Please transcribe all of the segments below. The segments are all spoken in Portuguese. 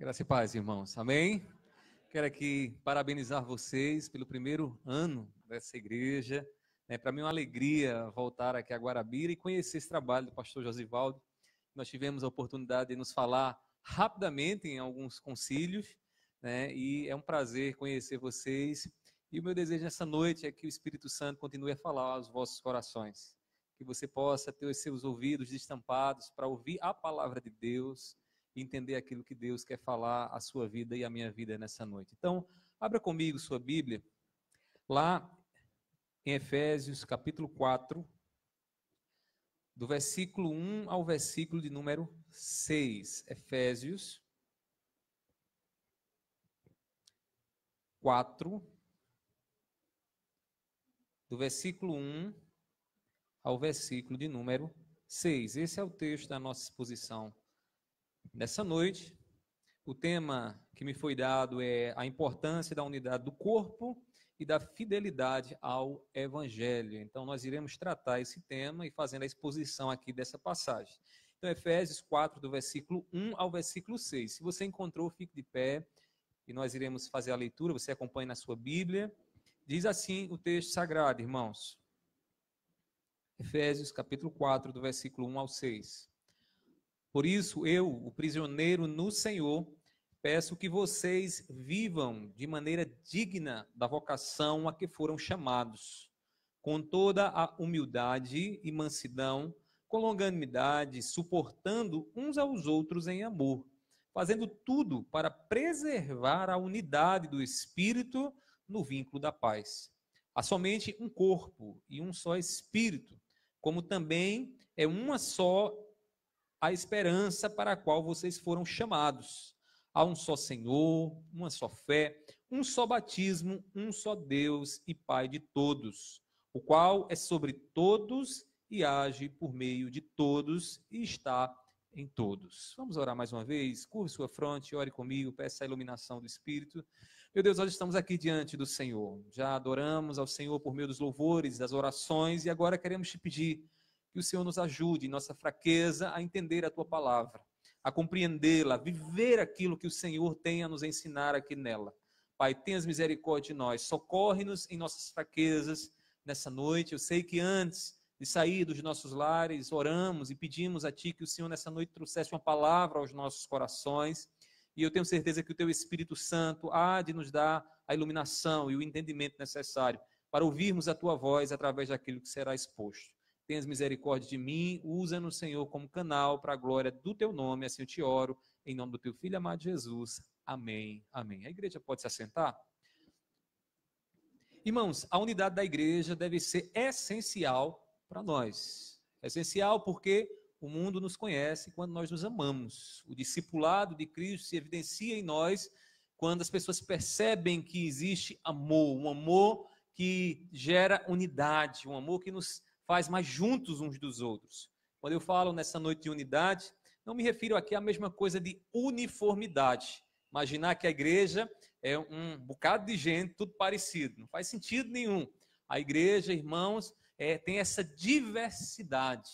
Graça e paz, irmãos. Amém? Quero aqui parabenizar vocês pelo primeiro ano dessa igreja. Para mim é uma alegria voltar aqui a Guarabira e conhecer esse trabalho do pastor Josivaldo. Nós tivemos a oportunidade de nos falar rapidamente em alguns concílios, e é um prazer conhecer vocês. E o meu desejo nessa noite é que o Espírito Santo continue a falar aos vossos corações. Que você possa ter os seus ouvidos destampados para ouvir a palavra de Deus, entender aquilo que Deus quer falar à sua vida e à minha vida nessa noite. Então, abra comigo sua Bíblia, lá em Efésios, capítulo 4, do versículo 1 ao versículo de número 6. Efésios 4, do versículo 1 ao versículo de número 6. Esse é o texto da nossa exposição nessa noite. O tema que me foi dado é a importância da unidade do corpo e da fidelidade ao Evangelho. Então, nós iremos tratar esse tema e fazendo a exposição aqui dessa passagem. Então, Efésios 4, do versículo 1 ao versículo 6. Se você encontrou, fique de pé e nós iremos fazer a leitura. Você acompanha na sua Bíblia. Diz assim o texto sagrado, irmãos. Efésios, capítulo 4, do versículo 1 ao 6. Por isso, eu, o prisioneiro no Senhor, peço que vocês vivam de maneira digna da vocação a que foram chamados, com toda a humildade e mansidão, com longanimidade, suportando uns aos outros em amor, fazendo tudo para preservar a unidade do Espírito no vínculo da paz. Há somente um corpo e um só Espírito, como também é uma só a esperança para a qual vocês foram chamados. Há um só Senhor, uma só fé, um só batismo, um só Deus e Pai de todos, o qual é sobre todos e age por meio de todos e está em todos. Vamos orar mais uma vez? Curve sua fronte, ore comigo, peça a iluminação do Espírito. Meu Deus, nós estamos aqui diante do Senhor. Já adoramos ao Senhor por meio dos louvores, das orações, e agora queremos te pedir que o Senhor nos ajude em nossa fraqueza a entender a tua palavra, a compreendê-la, a viver aquilo que o Senhor tem a nos ensinar aqui nela. Pai, tenhas misericórdia de nós, socorre-nos em nossas fraquezas nessa noite. Eu sei que antes de sair dos nossos lares, oramos e pedimos a Ti que o Senhor nessa noite trouxesse uma palavra aos nossos corações, e eu tenho certeza que o Teu Espírito Santo há de nos dar a iluminação e o entendimento necessário para ouvirmos a Tua voz através daquilo que será exposto. Tenhas misericórdia de mim, usa-nos, Senhor, como canal para a glória do Teu nome, assim eu te oro, em nome do Teu Filho amado Jesus. Amém, amém. A igreja pode se assentar? Irmãos, a unidade da igreja deve ser essencial para nós. Essencial porque o mundo nos conhece quando nós nos amamos. O discipulado de Cristo se evidencia em nós quando as pessoas percebem que existe amor, um amor que gera unidade, um amor que nos faz mais juntos uns dos outros. Quando eu falo nessa noite de unidade, não me refiro aqui à mesma coisa de uniformidade. Imaginar que a igreja é um bocado de gente, tudo parecido. Não faz sentido nenhum. A igreja, irmãos, tem essa diversidade.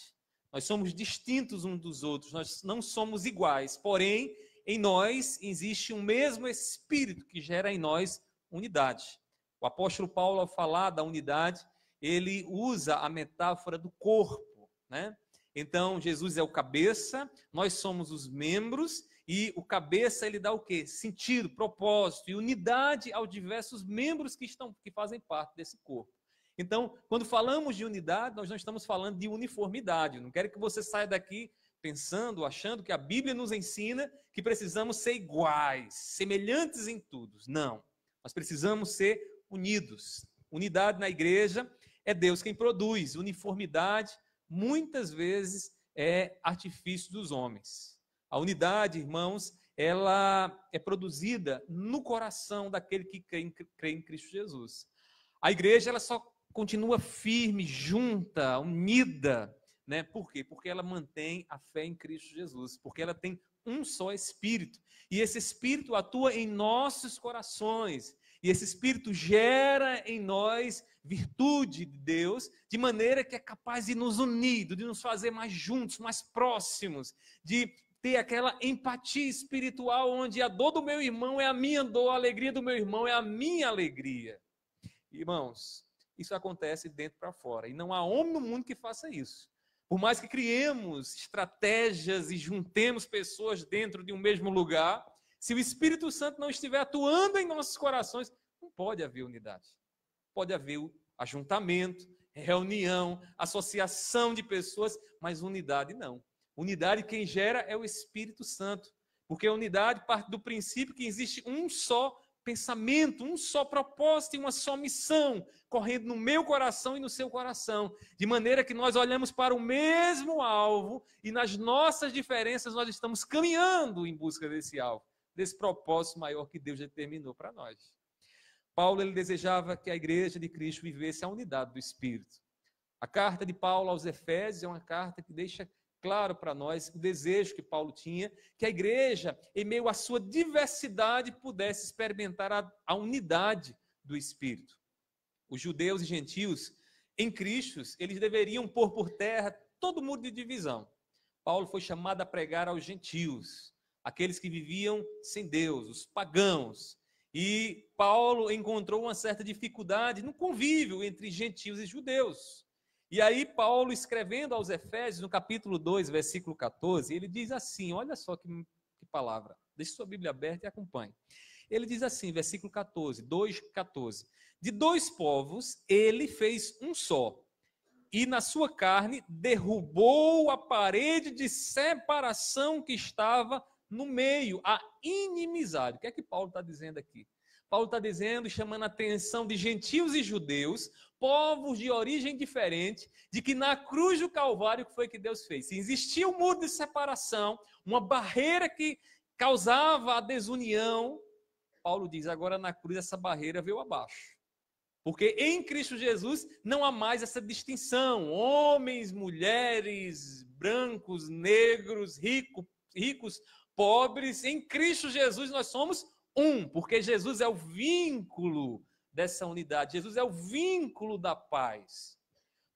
Nós somos distintos uns dos outros, nós não somos iguais. Porém, em nós existe um mesmo Espírito que gera em nós unidade. O apóstolo Paulo, ao falar da unidade, ele usa a metáfora do corpo, né? Então, Jesus é o cabeça, nós somos os membros, e o cabeça, ele dá o quê? Sentido, propósito e unidade aos diversos membros que fazem parte desse corpo. Então, quando falamos de unidade, nós não estamos falando de uniformidade. Eu não quero que você saia daqui pensando, achando que a Bíblia nos ensina que precisamos ser iguais, semelhantes em tudo. Não, nós precisamos ser unidos. Unidade na igreja é Deus quem produz. Uniformidade, muitas vezes, é artifício dos homens. A unidade, irmãos, ela é produzida no coração daquele que crê em Cristo Jesus. A igreja, ela só continua firme, junta, unida, né? Por quê? Porque ela mantém a fé em Cristo Jesus, porque ela tem um só Espírito, e esse Espírito atua em nossos corações, e esse Espírito gera em nós virtude de Deus, de maneira que é capaz de nos unir, de nos fazer mais juntos, mais próximos, de ter aquela empatia espiritual, onde a dor do meu irmão é a minha dor, a alegria do meu irmão é a minha alegria. Irmãos, isso acontece de dentro para fora, e não há homem no mundo que faça isso. Por mais que criemos estratégias e juntemos pessoas dentro de um mesmo lugar, se o Espírito Santo não estiver atuando em nossos corações, não pode haver unidade. Pode haver ajuntamento, reunião, associação de pessoas, mas unidade não. Unidade quem gera é o Espírito Santo, porque a unidade parte do princípio que existe um só pensamento, um só propósito e uma só missão, correndo no meu coração e no seu coração, de maneira que nós olhamos para o mesmo alvo e nas nossas diferenças nós estamos caminhando em busca desse alvo, desse propósito maior que Deus determinou para nós. Paulo, ele desejava que a igreja de Cristo vivesse a unidade do Espírito. A carta de Paulo aos Efésios é uma carta que deixa claro para nós o desejo que Paulo tinha, que a igreja, em meio à sua diversidade, pudesse experimentar a unidade do Espírito. Os judeus e gentios, em Cristo, eles deveriam pôr por terra todo muro de divisão. Paulo foi chamado a pregar aos gentios, aqueles que viviam sem Deus, os pagãos. E Paulo encontrou uma certa dificuldade no convívio entre gentios e judeus. E aí Paulo, escrevendo aos Efésios, no capítulo 2, versículo 14, ele diz assim, olha só que palavra, deixe sua Bíblia aberta e acompanhe. Ele diz assim, versículo 14, 2:14, de dois povos ele fez um só, e na sua carne derrubou a parede de separação que estava no meio, a inimizade. O que é que Paulo está dizendo aqui? Paulo está dizendo, chamando a atenção de gentios e judeus, povos de origem diferente, de que na cruz do Calvário, o que foi que Deus fez? Se existia um muro de separação, uma barreira que causava a desunião, Paulo diz, agora na cruz essa barreira veio abaixo. Porque em Cristo Jesus não há mais essa distinção, homens, mulheres, brancos, negros, ricos, pobres. Em Cristo Jesus nós somos um, porque Jesus é o vínculo dessa unidade. Jesus é o vínculo da paz.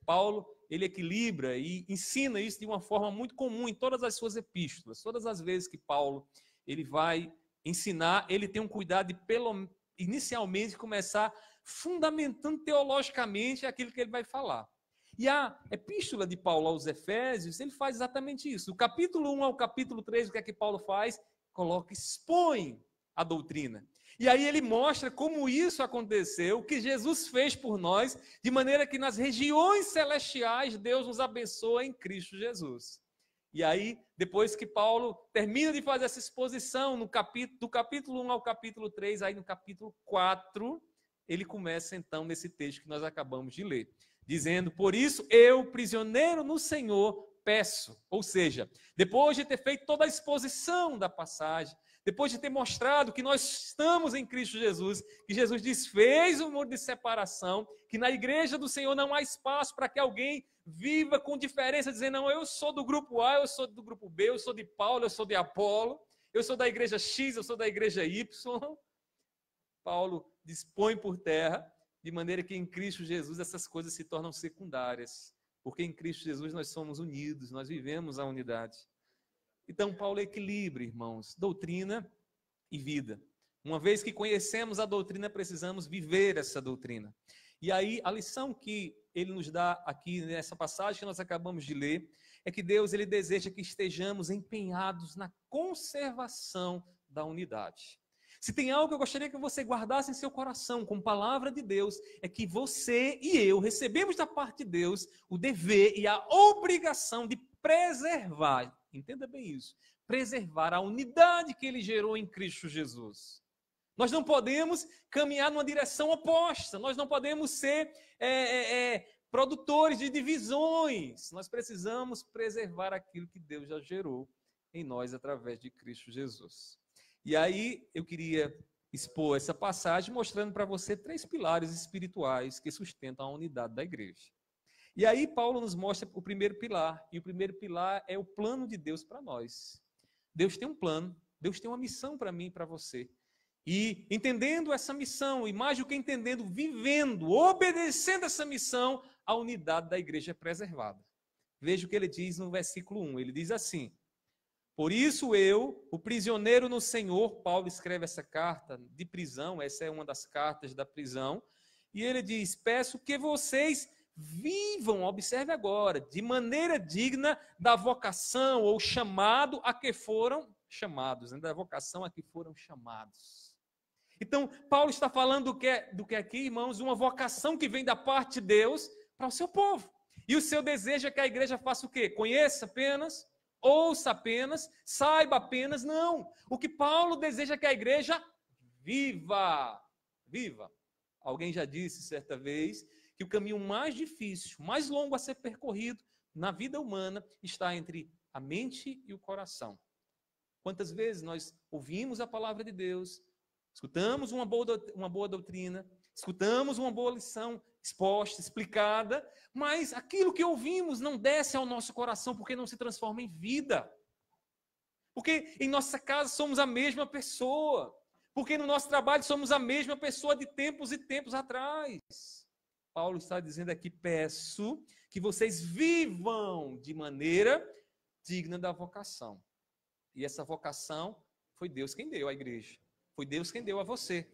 Paulo, ele equilibra e ensina isso de uma forma muito comum em todas as suas epístolas. Todas as vezes que Paulo ele vai ensinar, ele tem um cuidado de, inicialmente, começar fundamentando teologicamente aquilo que ele vai falar. E a epístola de Paulo aos Efésios, ele faz exatamente isso. Do capítulo 1 ao capítulo 3, o que é que Paulo faz? Expõe a doutrina. E aí ele mostra como isso aconteceu, o que Jesus fez por nós, de maneira que nas regiões celestiais Deus nos abençoa em Cristo Jesus. E aí, depois que Paulo termina de fazer essa exposição do capítulo 1 ao capítulo 3, aí no capítulo 4, ele começa então nesse texto que nós acabamos de ler, dizendo, por isso eu, prisioneiro no Senhor, peço. Ou seja, depois de ter feito toda a exposição da passagem, depois de ter mostrado que nós estamos em Cristo Jesus, que Jesus desfez o muro de separação, que na igreja do Senhor não há espaço para que alguém viva com diferença, dizendo, não, eu sou do grupo A, eu sou do grupo B, eu sou de Paulo, eu sou de Apolo, eu sou da igreja X, eu sou da igreja Y. Paulo dispõe por terra, de maneira que em Cristo Jesus essas coisas se tornam secundárias, porque em Cristo Jesus nós somos unidos, nós vivemos a unidade. Então, Paulo equilibra, irmãos, doutrina e vida. Uma vez que conhecemos a doutrina, precisamos viver essa doutrina. E aí, a lição que ele nos dá aqui nessa passagem que nós acabamos de ler, é que Deus ele deseja que estejamos empenhados na conservação da unidade. Se tem algo que eu gostaria que você guardasse em seu coração, como palavra de Deus, é que você e eu recebemos da parte de Deus o dever e a obrigação de preservar, entenda bem isso, preservar a unidade que ele gerou em Cristo Jesus. Nós não podemos caminhar numa direção oposta, nós não podemos ser produtores de divisões, nós precisamos preservar aquilo que Deus já gerou em nós através de Cristo Jesus. E aí eu queria expor essa passagem mostrando para você 3 pilares espirituais que sustentam a unidade da igreja. E aí Paulo nos mostra o primeiro pilar, e o primeiro pilar é o plano de Deus para nós. Deus tem um plano, Deus tem uma missão para mim e para você. E entendendo essa missão, e mais do que entendendo, vivendo, obedecendo essa missão, a unidade da igreja é preservada. Veja o que ele diz no versículo 1, ele diz assim, Por isso eu, o prisioneiro no Senhor, Paulo escreve essa carta de prisão, essa é uma das cartas da prisão, e ele diz: peço que vocês vivam, observe agora, de maneira digna da vocação ou chamado a que foram chamados, da vocação a que foram chamados. Então, Paulo está falando do que aqui, irmãos, uma vocação que vem da parte de Deus para o seu povo. E o seu desejo é que a igreja faça o quê? Conheça apenas, ouça apenas, saiba apenas, não. O que Paulo deseja é que a igreja viva. Viva. Alguém já disse certa vez que o caminho mais difícil, mais longo a ser percorrido na vida humana está entre a mente e o coração. Quantas vezes nós ouvimos a palavra de Deus, escutamos uma boa doutrina, escutamos uma boa lição exposta, explicada, mas aquilo que ouvimos não desce ao nosso coração porque não se transforma em vida. Porque em nossa casa somos a mesma pessoa. Porque no nosso trabalho somos a mesma pessoa de tempos e tempos atrás. Paulo está dizendo aqui: peço que vocês vivam de maneira digna da vocação. E essa vocação foi Deus quem deu à igreja. Foi Deus quem deu a você.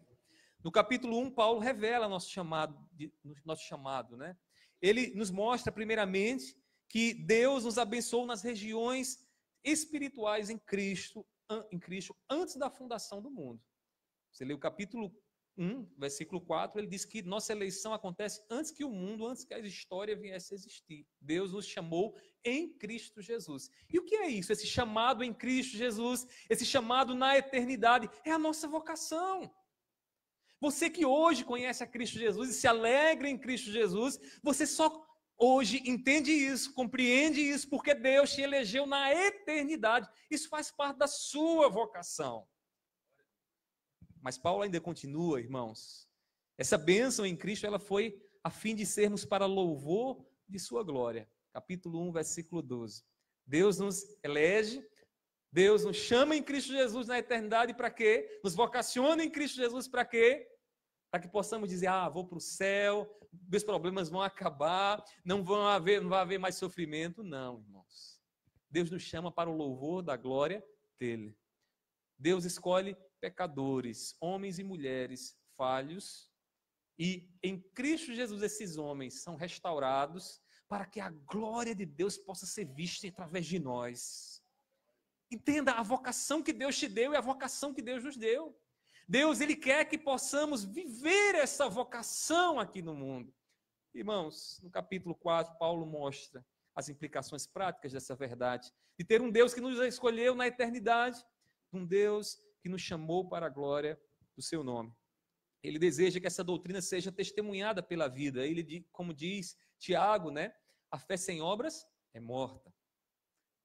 No capítulo 1, Paulo revela nosso chamado, né? Ele nos mostra, primeiramente, que Deus nos abençoou nas regiões espirituais em Cristo antes da fundação do mundo. Você lê o capítulo 1, versículo 4, ele diz que nossa eleição acontece antes que o mundo, antes que a história viesse a existir. Deus nos chamou em Cristo Jesus. E o que é isso? Esse chamado em Cristo Jesus, esse chamado na eternidade, é a nossa vocação. Você que hoje conhece a Cristo Jesus e se alegra em Cristo Jesus, você só hoje entende isso, compreende isso, porque Deus te elegeu na eternidade. Isso faz parte da sua vocação. Mas Paulo ainda continua, irmãos. Essa bênção em Cristo, ela foi a fim de sermos para louvor de sua glória. Capítulo 1, versículo 12. Deus nos elege, Deus nos chama em Cristo Jesus na eternidade para quê? Nos vocaciona em Cristo Jesus para quê? Para que possamos dizer: vou para o céu, meus problemas vão acabar, não vai haver mais sofrimento. Não, irmãos. Deus nos chama para o louvor da glória dele. Deus escolhe pecadores, homens e mulheres falhos, e em Cristo Jesus esses homens são restaurados para que a glória de Deus possa ser vista através de nós. Entenda, a vocação que Deus te deu é a vocação que Deus nos deu. Deus, Ele quer que possamos viver essa vocação aqui no mundo. Irmãos, no capítulo 4, Paulo mostra as implicações práticas dessa verdade, de ter um Deus que nos escolheu na eternidade, um Deus que nos chamou para a glória do seu nome. Ele deseja que essa doutrina seja testemunhada pela vida. Ele, como diz Tiago, né? A fé sem obras é morta.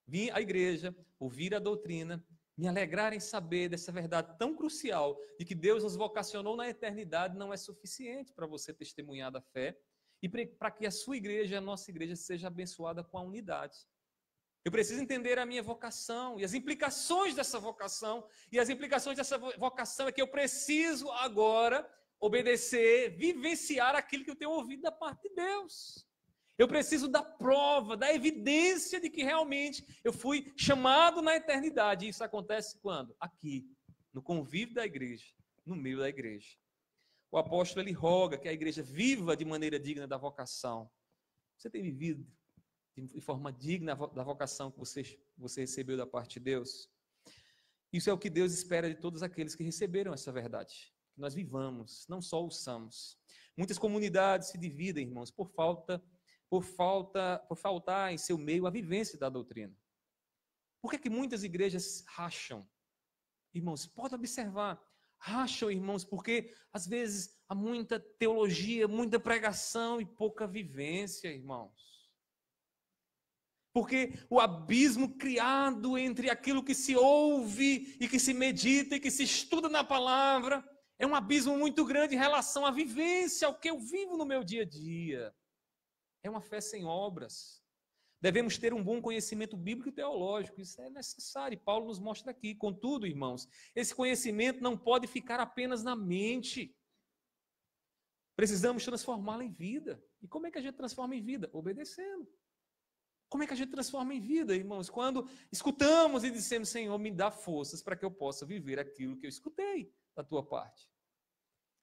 Vim à igreja, ouvir a doutrina, me alegrar em saber dessa verdade tão crucial de que Deus nos vocacionou na eternidade não é suficiente para você testemunhar da fé e para que a sua igreja, a nossa igreja, seja abençoada com a unidade. Eu preciso entender a minha vocação e as implicações dessa vocação. E as implicações dessa vocação é que eu preciso agora obedecer, vivenciar aquilo que eu tenho ouvido da parte de Deus. Eu preciso da prova, da evidência de que realmente eu fui chamado na eternidade. E isso acontece quando? Aqui, no convívio da igreja, no meio da igreja. O apóstolo, ele roga que a igreja viva de maneira digna da vocação. Você tem vivido de forma digna da vocação que você recebeu da parte de Deus? Isso é o que Deus espera de todos aqueles que receberam essa verdade. Que nós vivamos, não só ouçamos. Muitas comunidades se dividem, irmãos, por faltar em seu meio a vivência da doutrina. Por que muitas igrejas racham? Irmãos, pode observar, racham, irmãos, porque às vezes há muita teologia, muita pregação e pouca vivência, irmãos. Porque o abismo criado entre aquilo que se ouve e que se medita e que se estuda na palavra é um abismo muito grande em relação à vivência, ao que eu vivo no meu dia a dia. É uma fé sem obras. Devemos ter um bom conhecimento bíblico e teológico, isso é necessário. Paulo nos mostra aqui. Contudo, irmãos, esse conhecimento não pode ficar apenas na mente. Precisamos transformá-lo em vida. E como é que a gente transforma em vida? Obedecendo. Como é que a gente transforma em vida, irmãos? Quando escutamos e dissemos, Senhor, me dá forças para que eu possa viver aquilo que eu escutei da tua parte.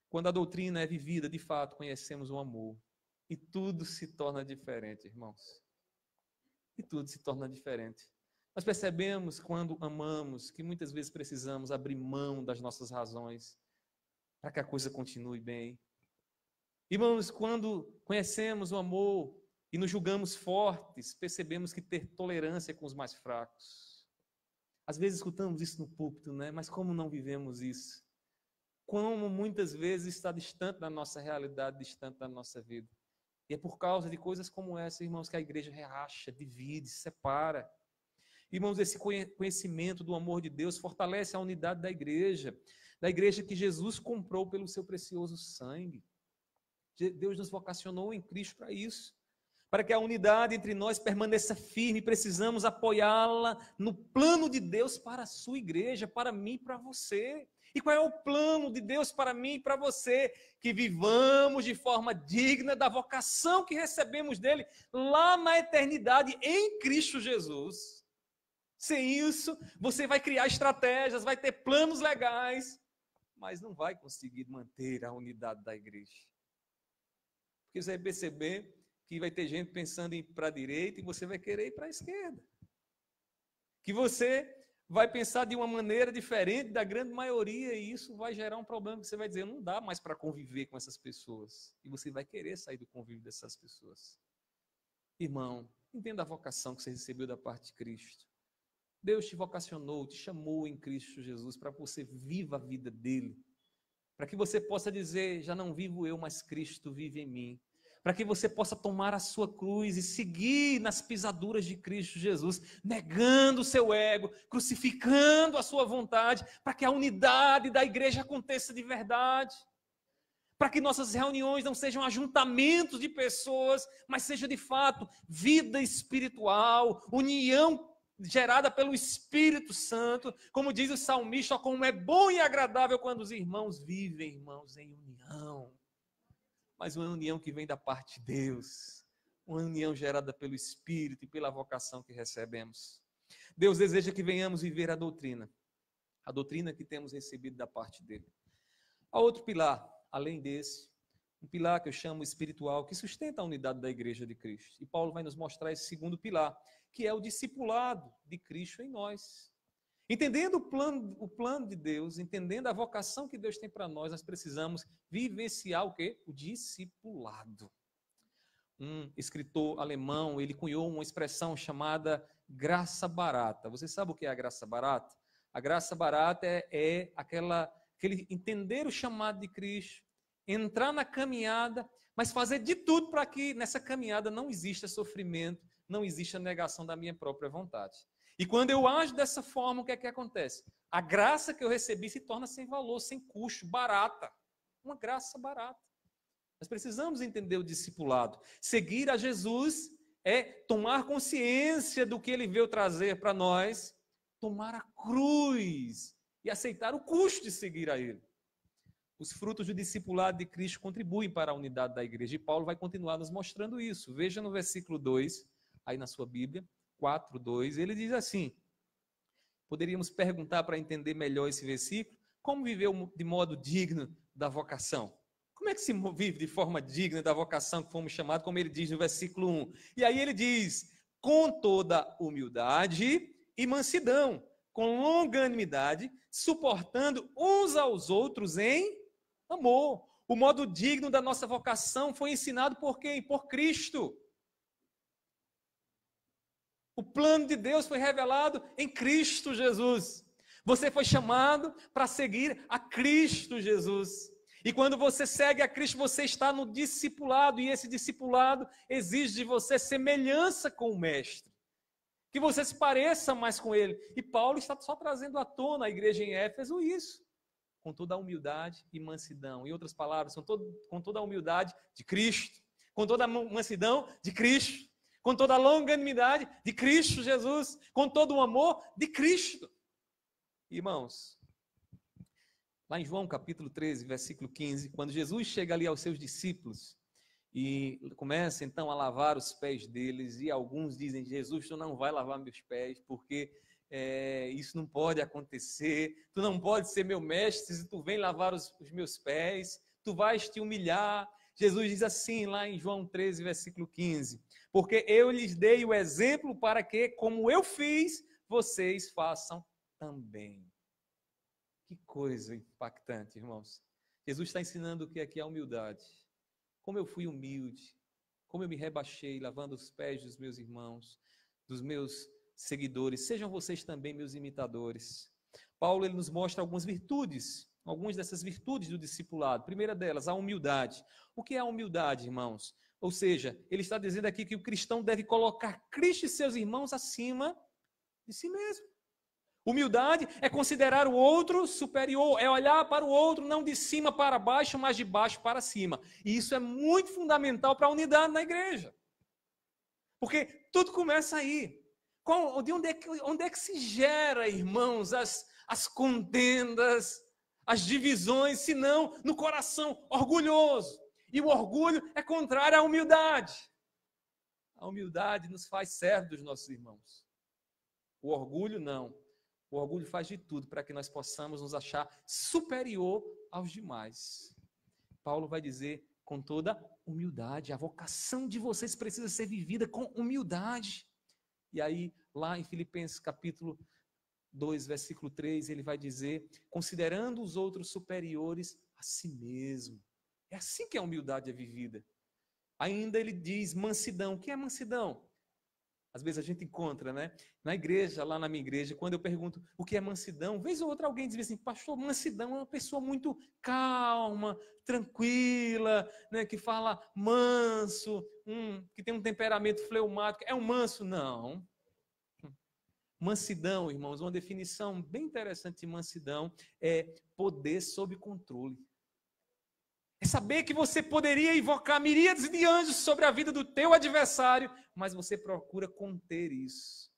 Quando a doutrina é vivida, de fato, conhecemos o amor. E tudo se torna diferente, irmãos. E tudo se torna diferente. Nós percebemos, quando amamos, que muitas vezes precisamos abrir mão das nossas razões para que a coisa continue bem. Irmãos, quando conhecemos o amor e nos julgamos fortes, percebemos que ter tolerância com os mais fracos. Às vezes escutamos isso no púlpito, né? Mas como não vivemos isso? Como muitas vezes está distante da nossa realidade, distante da nossa vida. E é por causa de coisas como essa, irmãos, que a igreja reacha, divide, separa. Irmãos, esse conhecimento do amor de Deus fortalece a unidade da igreja que Jesus comprou pelo seu precioso sangue. Deus nos vocacionou em Cristo para isso. Para que a unidade entre nós permaneça firme, precisamos apoiá-la no plano de Deus para a sua igreja, para mim e para você. E qual é o plano de Deus para mim e para você? Que vivamos de forma digna da vocação que recebemos dele lá na eternidade em Cristo Jesus. Sem isso, você vai criar estratégias, vai ter planos legais, mas não vai conseguir manter a unidade da igreja. Porque você vai perceber que vai ter gente pensando em ir para a direita e você vai querer ir para a esquerda. Que você vai pensar de uma maneira diferente da grande maioria e isso vai gerar um problema que você vai dizer, não dá mais para conviver com essas pessoas. E você vai querer sair do convívio dessas pessoas. Irmão, entenda a vocação que você recebeu da parte de Cristo. Deus te vocacionou, te chamou em Cristo Jesus para que você viva a vida dele. Para que você possa dizer, já não vivo eu, mas Cristo vive em mim. Para que você possa tomar a sua cruz e seguir nas pisaduras de Cristo Jesus, negando o seu ego, crucificando a sua vontade, para que a unidade da igreja aconteça de verdade. Para que nossas reuniões não sejam ajuntamentos de pessoas, mas seja de fato vida espiritual, união gerada pelo Espírito Santo, como diz o salmista, como é bom e agradável quando os irmãos vivem, irmãos, em união. Mas uma união que vem da parte de Deus, uma união gerada pelo Espírito e pela vocação que recebemos. Deus deseja que venhamos viver a doutrina que temos recebido da parte dele. Há outro pilar, além desse, um pilar que eu chamo espiritual, que sustenta a unidade da igreja de Cristo. E Paulo vai nos mostrar esse segundo pilar, que é o discipulado de Cristo em nós. Entendendo o plano de Deus, entendendo a vocação que Deus tem para nós, nós precisamos vivenciar o quê? O discipulado. Um escritor alemão, ele cunhou uma expressão chamada graça barata. Você sabe o que é a graça barata? A graça barata é aquele entender o chamado de Cristo, entrar na caminhada, mas fazer de tudo para que nessa caminhada não exista sofrimento, não exista negação da minha própria vontade. E quando eu ajo dessa forma, o que é que acontece? A graça que eu recebi se torna sem valor, sem custo, barata. Uma graça barata. Nós precisamos entender o discipulado. Seguir a Jesus é tomar consciência do que ele veio trazer para nós, tomar a cruz e aceitar o custo de seguir a ele. Os frutos do discipulado de Cristo contribuem para a unidade da igreja. E Paulo vai continuar nos mostrando isso. Veja no versículo 2, aí na sua Bíblia, 4:2, ele diz assim, poderíamos perguntar para entender melhor esse versículo, como viver de modo digno da vocação? Como é que se vive de forma digna da vocação que fomos chamados, como ele diz no versículo 1? E aí ele diz, com toda humildade e mansidão, com longanimidade, suportando uns aos outros em amor. O modo digno da nossa vocação foi ensinado por quem? Por Cristo. O plano de Deus foi revelado em Cristo Jesus. Você foi chamado para seguir a Cristo Jesus. E quando você segue a Cristo, você está no discipulado. E esse discipulado exige de você semelhança com o Mestre. Que você se pareça mais com Ele. E Paulo está só trazendo à tona à igreja em Éfeso isso. Com toda a humildade e mansidão. Em outras palavras, com toda a humildade de Cristo. Com toda a mansidão de Cristo. Com toda a longanimidade de Cristo Jesus, com todo o amor de Cristo. Irmãos, lá em João capítulo 13, versículo 15, quando Jesus chega ali aos seus discípulos, e começa então a lavar os pés deles, e alguns dizem, Jesus, tu não vai lavar meus pés, porque isso não pode acontecer, tu não pode ser meu mestre se tu vem lavar os meus pés, tu vais te humilhar. Jesus diz assim, lá em João 13, versículo 15, porque eu lhes dei o exemplo para que, como eu fiz, vocês façam também. Que coisa impactante, irmãos. Jesus está ensinando o que aqui é a humildade. Como eu fui humilde, como eu me rebaixei, lavando os pés dos meus irmãos, dos meus seguidores, sejam vocês também meus imitadores. Paulo ele nos mostra algumas dessas virtudes do discipulado. Primeira delas, a humildade. O que é a humildade, irmãos? Ou seja, ele está dizendo aqui que o cristão deve colocar Cristo e seus irmãos acima de si mesmo. Humildade é considerar o outro superior, é olhar para o outro não de cima para baixo, mas de baixo para cima. E isso é muito fundamental para a unidade na igreja. Porque tudo começa aí. De onde é que se gera, irmãos, as contendas, as divisões, se não no coração orgulhoso? E o orgulho é contrário à humildade. A humildade nos faz servos dos nossos irmãos. O orgulho não. O orgulho faz de tudo para que nós possamos nos achar superior aos demais. Paulo vai dizer com toda humildade, a vocação de vocês precisa ser vivida com humildade. E aí, lá em Filipenses capítulo 2, versículo 3, ele vai dizer, considerando os outros superiores a si mesmo. É assim que a humildade é vivida. Ainda ele diz mansidão. O que é mansidão? Às vezes a gente encontra, né? Na igreja, lá na minha igreja, quando eu pergunto o que é mansidão, vez ou outra alguém diz assim, pastor, mansidão é uma pessoa muito calma, tranquila, né? Que fala manso, que tem um temperamento fleumático. É um manso? Não. Mansidão, irmãos, uma definição bem interessante de mansidão é poder sob controle. É saber que você poderia invocar miríades de anjos sobre a vida do teu adversário, mas você procura conter isso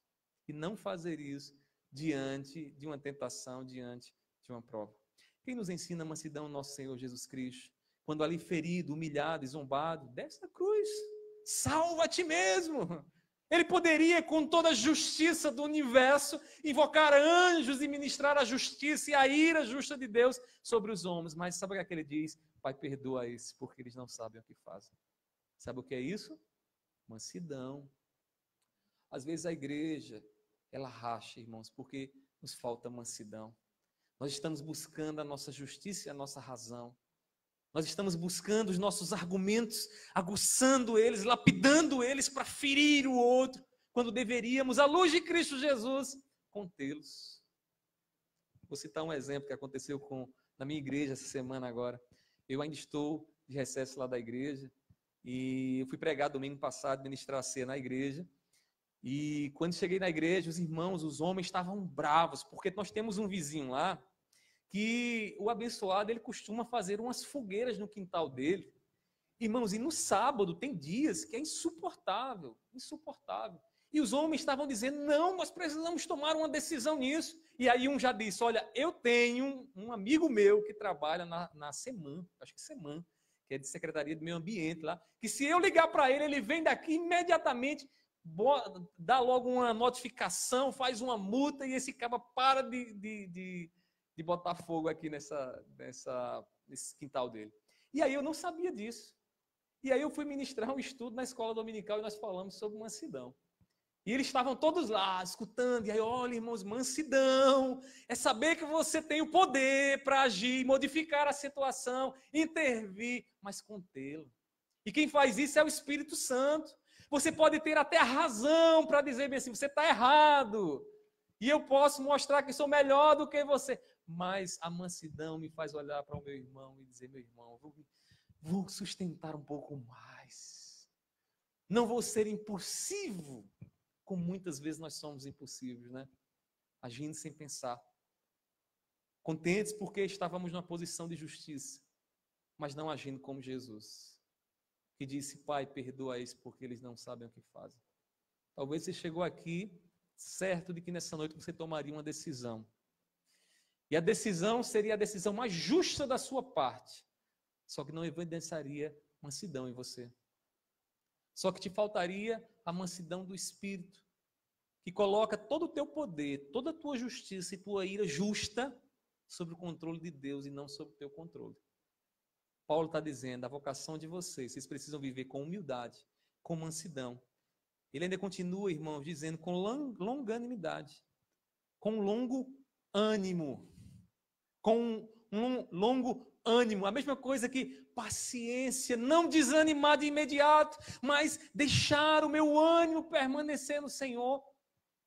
e não fazer isso diante de uma tentação, diante de uma prova. Quem nos ensina a mansidão? Nosso Senhor Jesus Cristo. Quando ali ferido, humilhado e zombado, desce da cruz, salva a ti mesmo. Ele poderia, com toda a justiça do universo, invocar anjos e ministrar a justiça e a ira justa de Deus sobre os homens, mas sabe o que ele diz? Pai, perdoa-os, porque eles não sabem o que fazem. Sabe o que é isso? Mansidão. Às vezes a igreja, ela racha, irmãos, porque nos falta mansidão. Nós estamos buscando a nossa justiça e a nossa razão. Nós estamos buscando os nossos argumentos, aguçando eles, lapidando eles para ferir o outro, quando deveríamos, à luz de Cristo Jesus, contê-los. Vou citar um exemplo que aconteceu na minha igreja essa semana agora. Eu ainda estou de recesso lá da igreja e eu fui pregar domingo passado, ministrar a ceia na igreja. E quando cheguei na igreja, os irmãos, os homens estavam bravos, porque nós temos um vizinho lá que o abençoado ele costuma fazer umas fogueiras no quintal dele. Irmãos, e no sábado tem dias que é insuportável, insuportável. E os homens estavam dizendo, não, nós precisamos tomar uma decisão nisso. E aí um já disse, olha, eu tenho um amigo meu que trabalha na SEMAN, acho que SEMAN, que é de Secretaria do Meio Ambiente lá, que se eu ligar para ele, ele vem daqui imediatamente, dá logo uma notificação, faz uma multa e esse cara para de botar fogo aqui nesse quintal dele. E aí eu não sabia disso. E aí eu fui ministrar um estudo na escola dominical e nós falamos sobre mansidão. E eles estavam todos lá, escutando, e aí, olha, irmãos, mansidão é saber que você tem o poder para agir, modificar a situação, intervir, mas contê-lo. E quem faz isso é o Espírito Santo. Você pode ter até a razão para dizer bem assim, você está errado, e eu posso mostrar que sou melhor do que você, mas a mansidão me faz olhar para o meu irmão e dizer, meu irmão, vou sustentar um pouco mais. Não vou ser impulsivo, como muitas vezes nós somos impulsivos, né? Agindo sem pensar. Contentes porque estávamos numa posição de justiça, mas não agindo como Jesus, que disse, Pai, perdoa-os porque eles não sabem o que fazem. Talvez você chegou aqui certo de que nessa noite você tomaria uma decisão. E a decisão seria a decisão mais justa da sua parte, só que não evidenciaria mansidão em você. Só que te faltaria a mansidão do Espírito, que coloca todo o teu poder, toda a tua justiça e tua ira justa sob o controle de Deus e não sob o teu controle. Paulo está dizendo, a vocação de vocês precisam viver com humildade, com mansidão. Ele ainda continua, irmãos, dizendo com longanimidade, com longo ânimo, com um longo ânimo, a mesma coisa que paciência, não desanimar de imediato, mas deixar o meu ânimo permanecer no Senhor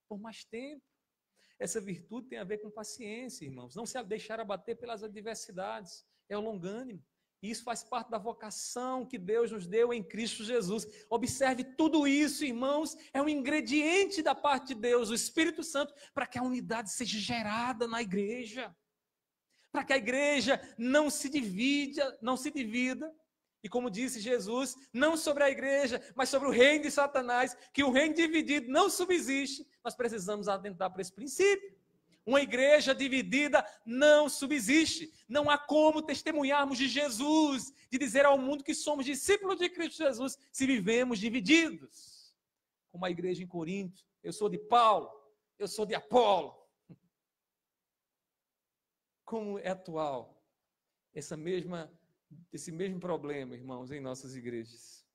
por mais tempo. Essa virtude tem a ver com paciência, irmãos, não se deixar abater pelas adversidades, é o longânimo. Isso faz parte da vocação que Deus nos deu em Cristo Jesus. Observe tudo isso, irmãos, é um ingrediente da parte de Deus, o Espírito Santo, para que a unidade seja gerada na igreja. Para que a igreja não se divida. E como disse Jesus, não sobre a igreja, mas sobre o reino de Satanás, que o reino dividido não subsiste. Nós precisamos atentar para esse princípio. Uma igreja dividida não subsiste. Não há como testemunharmos de Jesus, de dizer ao mundo que somos discípulos de Cristo Jesus, se vivemos divididos. Como a igreja em Corinto, eu sou de Paulo, eu sou de Apolo. Como é atual esse mesmo problema, irmãos, em nossas igrejas?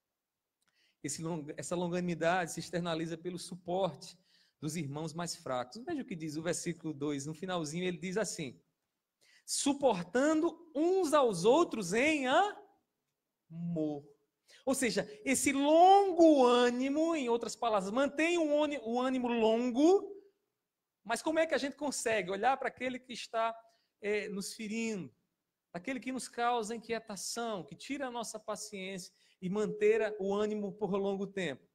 Essa longanimidade se externaliza pelo suporte dos irmãos mais fracos. Veja o que diz o versículo 2, no finalzinho ele diz assim: suportando uns aos outros em amor. Ou seja, esse longo ânimo, em outras palavras, mantém o ânimo longo, mas como é que a gente consegue olhar para aquele que está nos ferindo, aquele que nos causa inquietação, que tira a nossa paciência e manter o ânimo por longo tempo?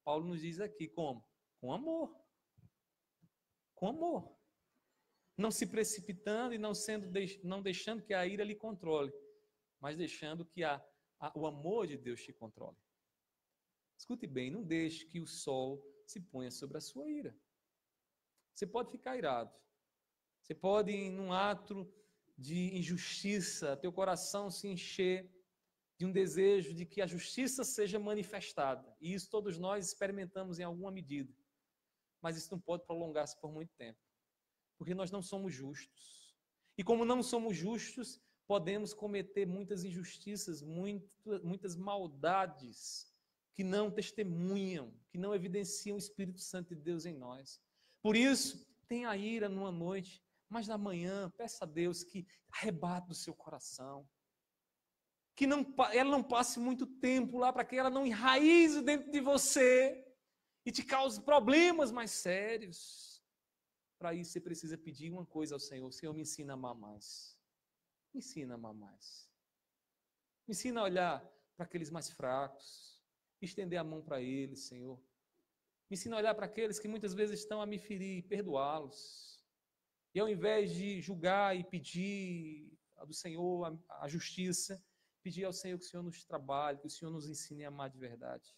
Paulo nos diz aqui como? Com amor. Com amor. Não se precipitando e não deixando que a ira lhe controle, mas deixando que o amor de Deus te controle. Escute bem, não deixe que o sol se ponha sobre a sua ira. Você pode ficar irado. Você pode, num ato de injustiça, teu coração se encher de um desejo de que a justiça seja manifestada. E isso todos nós experimentamos em alguma medida. Mas isso não pode prolongar-se por muito tempo. Porque nós não somos justos. E como não somos justos, podemos cometer muitas injustiças, muitas maldades que não testemunham, que não evidenciam o Espírito Santo de Deus em nós. Por isso, tenha ira numa noite, mas na manhã, peça a Deus que arrebate do seu coração. Que ela não passe muito tempo lá, para que ela não enraize dentro de você e te cause problemas mais sérios. Para isso, você precisa pedir uma coisa ao Senhor: Senhor, me ensina a amar mais. Me ensina a amar mais. Me ensina a olhar para aqueles mais fracos, estender a mão para eles, Senhor. Me ensina a olhar para aqueles que muitas vezes estão a me ferir, perdoá-los. E ao invés de julgar e pedir do Senhor a justiça, pedir ao Senhor que o Senhor nos trabalhe, que o Senhor nos ensine a amar de verdade.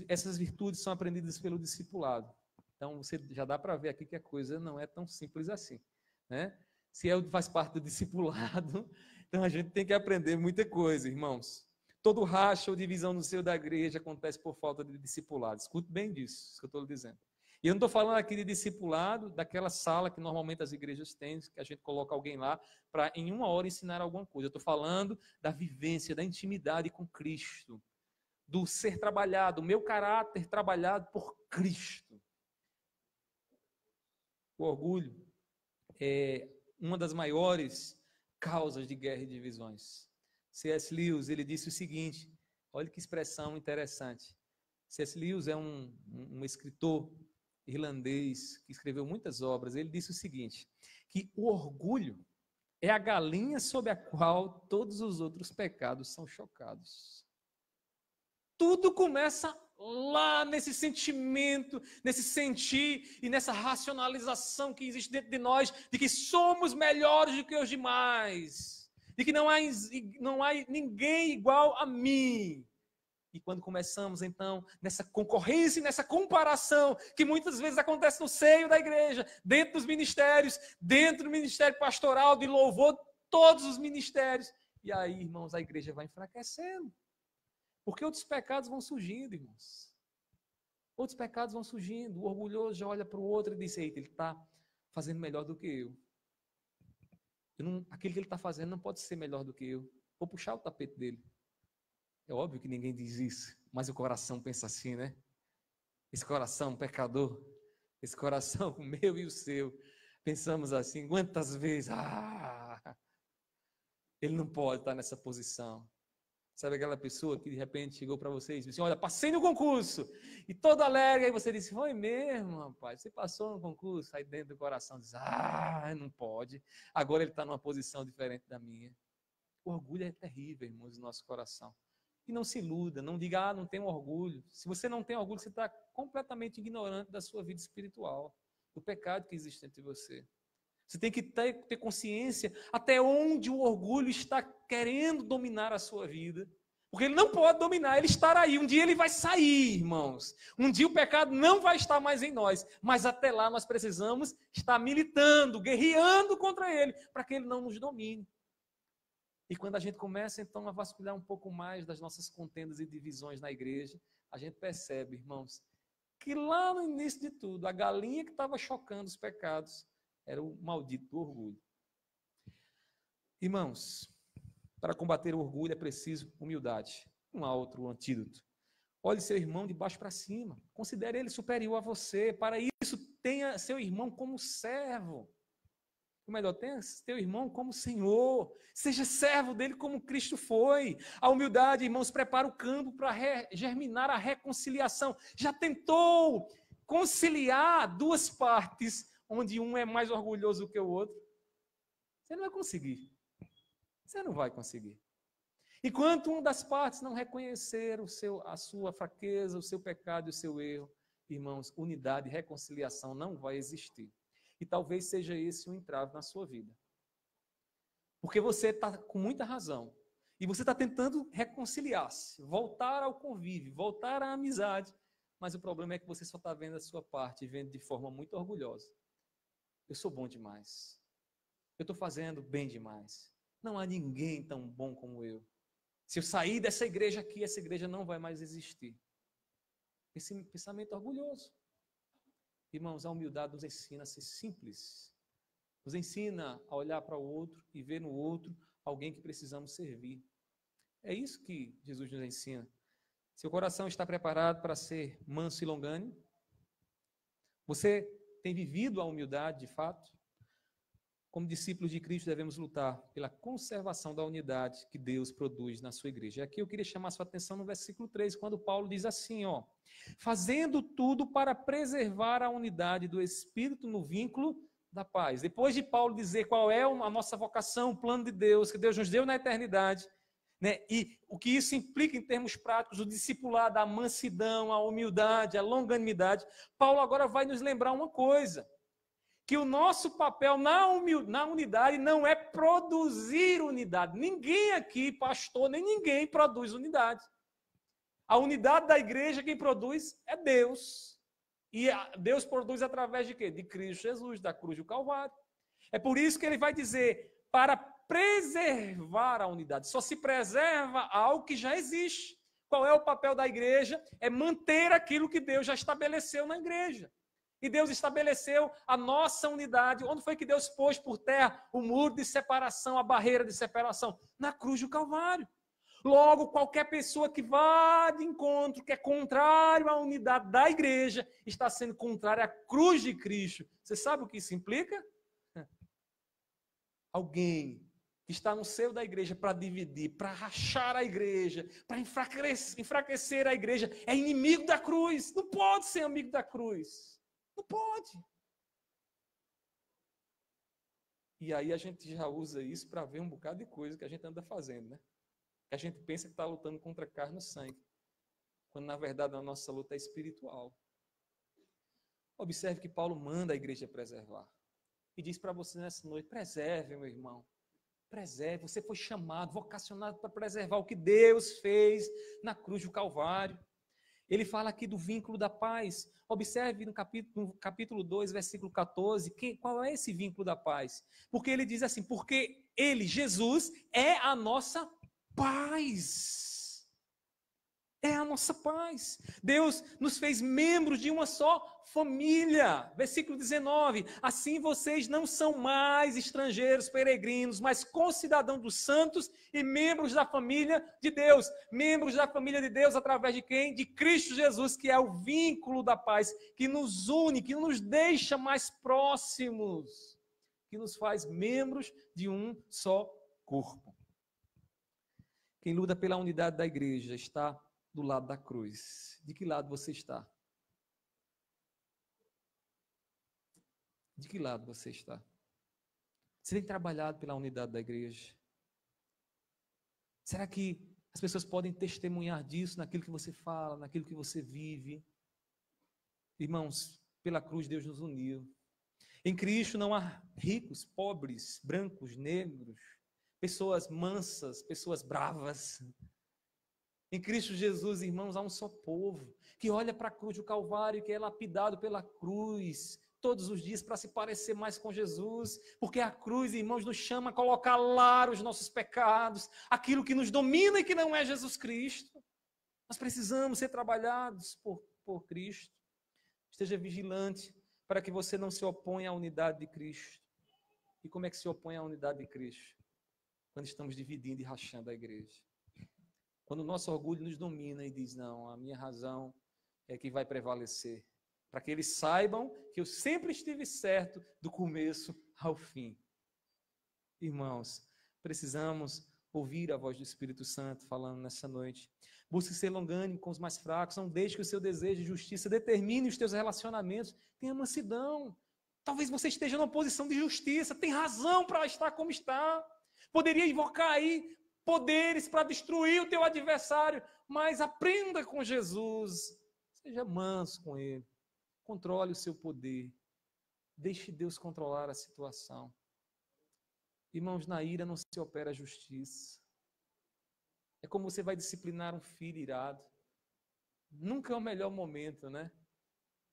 Essas virtudes são aprendidas pelo discipulado. Então, você já dá para ver aqui que a coisa não é tão simples assim, né? Se faz parte do discipulado, então a gente tem que aprender muita coisa, irmãos. Todo racha ou divisão no seio da igreja acontece por falta de discipulado. Escute bem disso, isso que eu estou lhe dizendo. E eu não estou falando aqui de discipulado daquela sala que normalmente as igrejas têm, que a gente coloca alguém lá para em uma hora ensinar alguma coisa. Eu estou falando da vivência, da intimidade com Cristo, do ser trabalhado, o meu caráter trabalhado por Cristo. O orgulho é uma das maiores causas de guerra e divisões. C.S. Lewis, ele disse o seguinte, olha que expressão interessante. C.S. Lewis é um escritor irlandês que escreveu muitas obras. Ele disse o seguinte, que o orgulho é a galinha sob a qual todos os outros pecados são chocados. Tudo começa lá nesse sentimento, nesse sentir e nessa racionalização que existe dentro de nós, de que somos melhores do que os demais, de que não há ninguém igual a mim. E quando começamos, então, nessa concorrência, nessa comparação, que muitas vezes acontece no seio da igreja, dentro dos ministérios, dentro do ministério pastoral, de louvor, todos os ministérios, e aí, irmãos, a igreja vai enfraquecendo. Porque outros pecados vão surgindo, irmãos. Outros pecados vão surgindo. O orgulhoso já olha para o outro e diz, eita, ele está fazendo melhor do que eu. Aquilo que ele está fazendo não pode ser melhor do que eu. Vou puxar o tapete dele. É óbvio que ninguém diz isso, mas o coração pensa assim, né? Esse coração pecador, esse coração o meu e o seu, pensamos assim, quantas vezes, ele não pode estar nessa posição. Sabe aquela pessoa que de repente chegou para você e disse assim, olha, passei no concurso, e todo alegre, aí você disse, foi mesmo, rapaz, você passou no concurso, aí dentro do coração diz, não pode, agora ele está numa posição diferente da minha. O orgulho é terrível, irmãos, no nosso coração. E não se iluda, não diga, não tenho orgulho. Se você não tem orgulho, você está completamente ignorante da sua vida espiritual, do pecado que existe entre você. Você tem que ter consciência até onde o orgulho está querendo dominar a sua vida. Porque ele não pode dominar, ele estará aí. Um dia ele vai sair, irmãos. Um dia o pecado não vai estar mais em nós. Mas até lá nós precisamos estar militando, guerreando contra ele, para que ele não nos domine. E quando a gente começa, então, a vasculhar um pouco mais das nossas contendas e divisões na igreja, a gente percebe, irmãos, que lá no início de tudo, a galinha que estava chocando os pecados era o maldito orgulho. Irmãos, para combater o orgulho é preciso humildade. Um outro antídoto. Olhe seu irmão de baixo para cima. Considere ele superior a você. Para isso, tenha seu irmão como servo. O melhor, tenha teu irmão como Senhor. Seja servo dele como Cristo foi. A humildade, irmãos, prepara o campo para germinar a reconciliação. Já tentou conciliar duas partes, onde um é mais orgulhoso que o outro? Você não vai conseguir. Você não vai conseguir. Enquanto uma das partes não reconhecer a sua fraqueza, o seu pecado e o seu erro, irmãos, unidade e reconciliação não vai existir. E talvez seja esse um entrave na sua vida. Porque você está com muita razão. E você está tentando reconciliar-se, voltar ao convívio, voltar à amizade. Mas o problema é que você só está vendo a sua parte e vendo de forma muito orgulhosa. Eu sou bom demais. Eu estou fazendo bem demais. Não há ninguém tão bom como eu. Se eu sair dessa igreja aqui, essa igreja não vai mais existir. Esse pensamento orgulhoso. Irmãos, a humildade nos ensina a ser simples. Nos ensina a olhar para o outro e ver no outro alguém que precisamos servir. É isso que Jesus nos ensina. Seu coração está preparado para ser manso e longânimo? Você tem vivido a humildade de fato? Como discípulos de Cristo, devemos lutar pela conservação da unidade que Deus produz na sua igreja. E aqui eu queria chamar a sua atenção no versículo 3, quando Paulo diz assim, fazendo tudo para preservar a unidade do Espírito no vínculo da paz. Depois de Paulo dizer qual é a nossa vocação, o plano de Deus, que Deus nos deu na eternidade, né? E o que isso implica em termos práticos, o discipulado, a mansidão, a humildade, a longanimidade, Paulo agora vai nos lembrar uma coisa, que o nosso papel na unidade não é produzir unidade. Ninguém aqui, pastor, nem ninguém produz unidade. A unidade da igreja, quem produz é Deus. E Deus produz através de quê? De Cristo Jesus, da cruz do Calvário. É por isso que ele vai dizer, para preservar a unidade. Só se preserva algo que já existe. Qual é o papel da igreja? É manter aquilo que Deus já estabeleceu na igreja. E Deus estabeleceu a nossa unidade. Onde foi que Deus pôs por terra o muro de separação, a barreira de separação? Na cruz do Calvário. Logo, qualquer pessoa que vá de encontro, que é contrário à unidade da igreja, está sendo contrário à cruz de Cristo. Você sabe o que isso implica? Alguém que está no seio da igreja para dividir, para rachar a igreja, para enfraquecer a igreja, é inimigo da cruz. Não pode ser amigo da cruz. Não pode. E aí a gente já usa isso para ver um bocado de coisa que a gente anda fazendo, né? Que a gente pensa que está lutando contra carne e sangue, quando na verdade a nossa luta é espiritual. Observe que Paulo manda a igreja preservar. E diz para você nessa noite, preserve, meu irmão. Preserve, você foi chamado, vocacionado para preservar o que Deus fez na cruz do Calvário. Ele fala aqui do vínculo da paz. Observe no capítulo 2, versículo 14, qual é esse vínculo da paz? Porque ele diz assim, porque ele, Jesus, é a nossa paz. é a nossa paz. Deus nos fez membros de uma só família. Versículo 19. Assim vocês não são mais estrangeiros, peregrinos, mas concidadãos dos santos e membros da família de Deus. Membros da família de Deus através de quem? De Cristo Jesus, que é o vínculo da paz, que nos une, que nos deixa mais próximos, que nos faz membros de um só corpo. Quem luta pela unidade da igreja está do lado da cruz. De que lado você está? De que lado você está? Você tem trabalhado pela unidade da igreja? Será que as pessoas podem testemunhar disso naquilo que você fala, naquilo que você vive? Irmãos, pela cruz Deus nos uniu. Em Cristo não há ricos, pobres, brancos, negros, pessoas mansas, pessoas bravas. Em Cristo Jesus, irmãos, há um só povo que olha para a cruz do Calvário, que é lapidado pela cruz todos os dias para se parecer mais com Jesus, porque a cruz, irmãos, nos chama a colocar lá os nossos pecados, aquilo que nos domina e que não é Jesus Cristo. Nós precisamos ser trabalhados por Cristo. Esteja vigilante para que você não se oponha à unidade de Cristo. E como é que se opõe à unidade de Cristo? Quando estamos dividindo e rachando a igreja. Quando o nosso orgulho nos domina e diz, não, a minha razão é que vai prevalecer. Para que eles saibam que eu sempre estive certo do começo ao fim. Irmãos, precisamos ouvir a voz do Espírito Santo falando nessa noite. Busque ser longânimo com os mais fracos, não deixe que o seu desejo de justiça determine os teus relacionamentos. Tenha mansidão. Talvez você esteja numa posição de justiça, tem razão para estar como está. Poderia invocar aí poderes para destruir o teu adversário, mas aprenda com Jesus. Seja manso com ele. Controle o seu poder. Deixe Deus controlar a situação. Irmãos, na ira não se opera a justiça. É como você vai disciplinar um filho irado. Nunca é o melhor momento, né?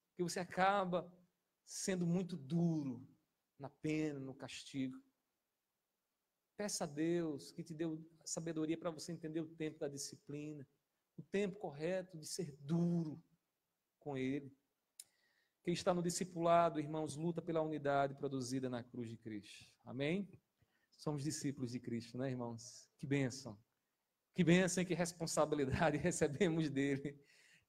Porque você acaba sendo muito duro na pena, no castigo. Peça a Deus que te deu sabedoria para você entender o tempo da disciplina, o tempo correto de ser duro com Ele. Quem está no discipulado, irmãos, luta pela unidade produzida na cruz de Cristo. Amém? Somos discípulos de Cristo, né, irmãos? Que bênção. Que bênção e que responsabilidade recebemos dele,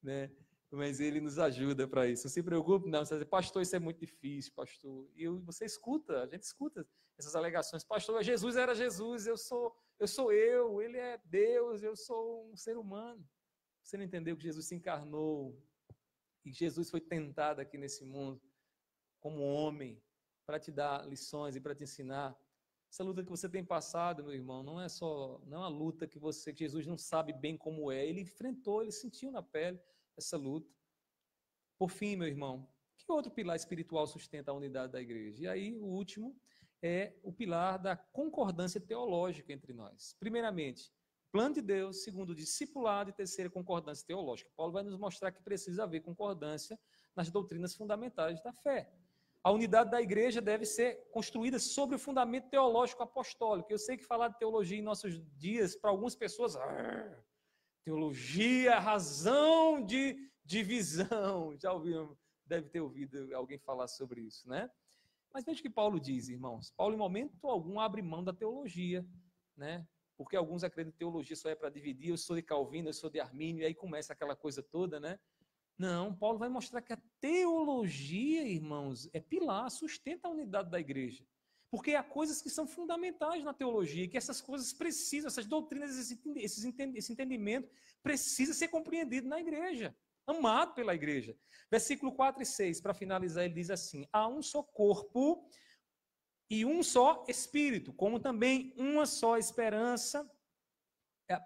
né? Mas ele nos ajuda para isso. Não se preocupe, não. Você diz, pastor, isso é muito difícil, pastor. E você escuta, a gente escuta essas alegações. Pastor, Jesus era Jesus, eu sou eu, ele é Deus, eu sou um ser humano. Você não entendeu que Jesus se encarnou e que Jesus foi tentado aqui nesse mundo como homem para te dar lições e para te ensinar. Essa luta que você tem passado, meu irmão, não é uma luta que Jesus não sabe bem como é. Ele enfrentou, ele sentiu na pele essa luta. Por fim, meu irmão, que outro pilar espiritual sustenta a unidade da igreja? E aí, o último é o pilar da concordância teológica entre nós. Primeiramente, plano de Deus. Segundo, discipulado. E terceiro, concordância teológica. Paulo vai nos mostrar que precisa haver concordância nas doutrinas fundamentais da fé. A unidade da igreja deve ser construída sobre o fundamento teológico apostólico. Eu sei que falar de teologia em nossos dias, para algumas pessoas, teologia, razão de divisão. Já ouviram, deve ter ouvido alguém falar sobre isso, né? Mas veja o que Paulo diz, irmãos. Paulo, em momento algum, abre mão da teologia, né? Porque alguns acreditam que teologia só é para dividir. Eu sou de Calvino, eu sou de Armínio, e aí começa aquela coisa toda, né? Não, Paulo vai mostrar que a teologia, irmãos, é pilar, sustenta a unidade da igreja. Porque há coisas que são fundamentais na teologia, que essas coisas precisam, essas doutrinas, esse entendimento precisa ser compreendido na igreja, amado pela igreja. Versículo 4 e 6, para finalizar, ele diz assim: há um só corpo e um só espírito, como também uma só esperança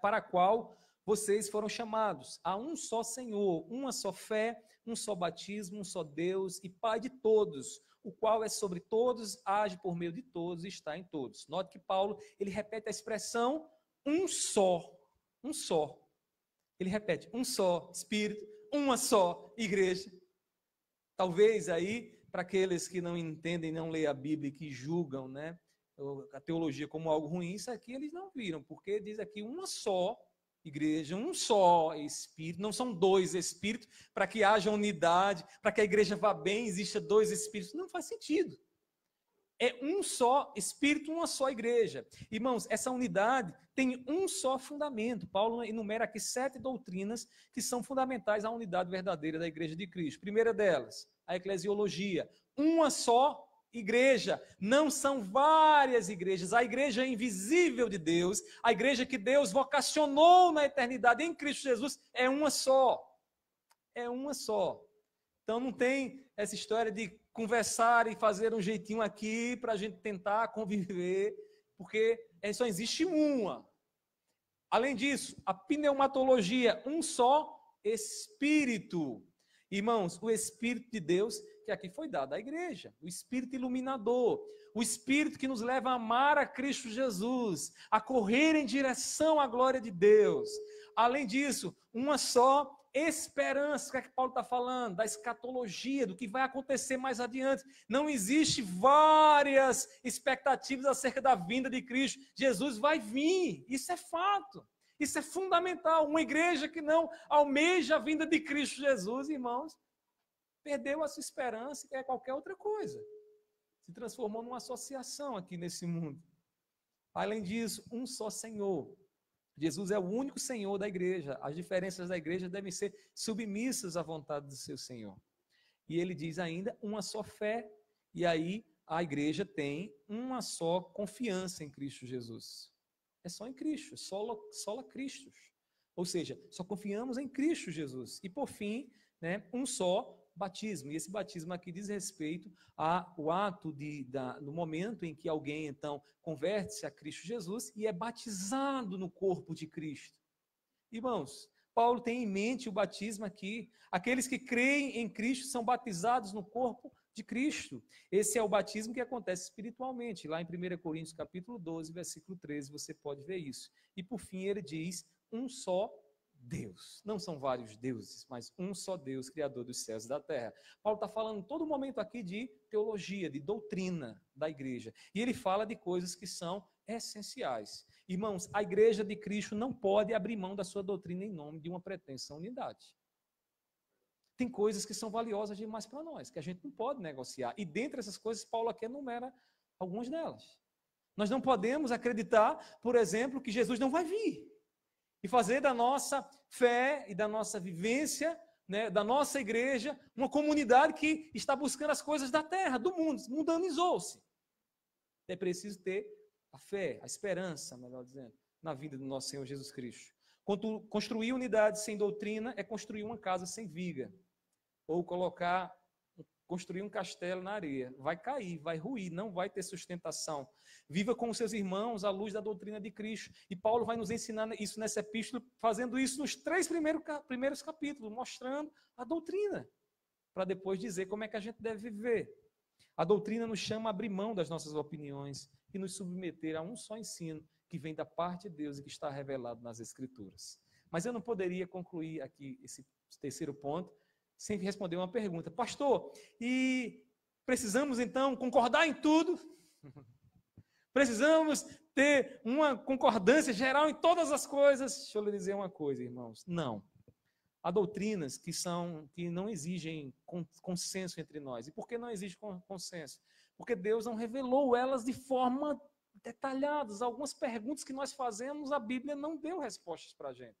para a qual vocês foram chamados. Há um só Senhor, uma só fé, um só batismo, um só Deus e Pai de todos, o qual é sobre todos, age por meio de todos e está em todos. Note que Paulo, ele repete a expressão um só, um só. Ele repete, um só Espírito, uma só igreja. Talvez aí, para aqueles que não entendem, não leem a Bíblia e que julgam, né, a teologia como algo ruim, isso aqui eles não viram, porque diz aqui uma só igreja, um só Espírito, não são dois Espíritos, para que haja unidade, para que a igreja vá bem, exista dois Espíritos. Não faz sentido. É um só Espírito, uma só igreja. Irmãos, essa unidade tem um só fundamento. Paulo enumera aqui 7 doutrinas que são fundamentais à unidade verdadeira da igreja de Cristo. Primeira delas, a eclesiologia. Uma só igreja, não são várias igrejas. A igreja invisível de Deus, a igreja que Deus vocacionou na eternidade em Cristo Jesus, é uma só. É uma só. Então não tem essa história de conversar e fazer um jeitinho aqui para a gente tentar conviver, porque só existe uma. Além disso, a pneumatologia, um só Espírito. Irmãos, o Espírito de Deus que aqui foi dado à igreja, o Espírito iluminador, o Espírito que nos leva a amar a Cristo Jesus, a correr em direção à glória de Deus. Além disso, uma só esperança. O que é que Paulo está falando? Da escatologia, do que vai acontecer mais adiante. Não existe várias expectativas acerca da vinda de Cristo. Jesus vai vir, isso é fato. Isso é fundamental. Uma igreja que não almeja a vinda de Cristo Jesus, irmãos, perdeu a sua esperança e quer qualquer outra coisa. Se transformou numa associação aqui nesse mundo. Além disso, um só Senhor. Jesus é o único Senhor da igreja. As diferenças da igreja devem ser submissas à vontade do seu Senhor. E ele diz ainda uma só fé. E aí a igreja tem uma só confiança em Cristo Jesus. É só em Cristo, sola Christus. Ou seja, só confiamos em Cristo Jesus. E por fim, um só batismo. E esse batismo aqui diz respeito ao ato no momento em que alguém, então, converte-se a Cristo Jesus e é batizado no corpo de Cristo. Irmãos, Paulo tem em mente o batismo aqui. Aqueles que creem em Cristo são batizados no corpo de Cristo. Esse é o batismo que acontece espiritualmente. Lá em 1 Coríntios, capítulo 12, versículo 13, você pode ver isso. E por fim ele diz, um só Deus. Não são vários deuses, mas um só Deus, Criador dos céus e da terra. Paulo está falando todo momento aqui de teologia, de doutrina da igreja. E ele fala de coisas que são essenciais. Irmãos, a igreja de Cristo não pode abrir mão da sua doutrina em nome de uma pretensa unidade. Tem coisas que são valiosas demais para nós, que a gente não pode negociar. E dentre essas coisas, Paulo aqui enumera algumas delas. Nós não podemos acreditar, por exemplo, que Jesus não vai vir. E fazer da nossa fé e da nossa vivência, da nossa igreja, uma comunidade que está buscando as coisas da terra, do mundo, mundanizou-se. É preciso ter a fé, a esperança, melhor dizendo, na vida do nosso Senhor Jesus Cristo. Construir unidade sem doutrina é construir uma casa sem viga. Ou construir um castelo na areia. Vai cair, vai ruir, não vai ter sustentação. Viva com os seus irmãos à luz da doutrina de Cristo. E Paulo vai nos ensinar isso nessa epístola, fazendo isso nos 3 primeiros capítulos, mostrando a doutrina, para depois dizer como é que a gente deve viver. A doutrina nos chama a abrir mão das nossas opiniões e nos submeter a um só ensino que vem da parte de Deus e que está revelado nas Escrituras. Mas eu não poderia concluir aqui esse terceiro ponto sem responder uma pergunta. Pastor, e precisamos então concordar em tudo? Precisamos ter uma concordância geral em todas as coisas? Deixa eu lhe dizer uma coisa, irmãos. Não. Há doutrinas que não exigem consenso entre nós. E por que não exige consenso? Porque Deus não revelou elas de forma detalhada. Algumas perguntas que nós fazemos, a Bíblia não deu respostas para a gente.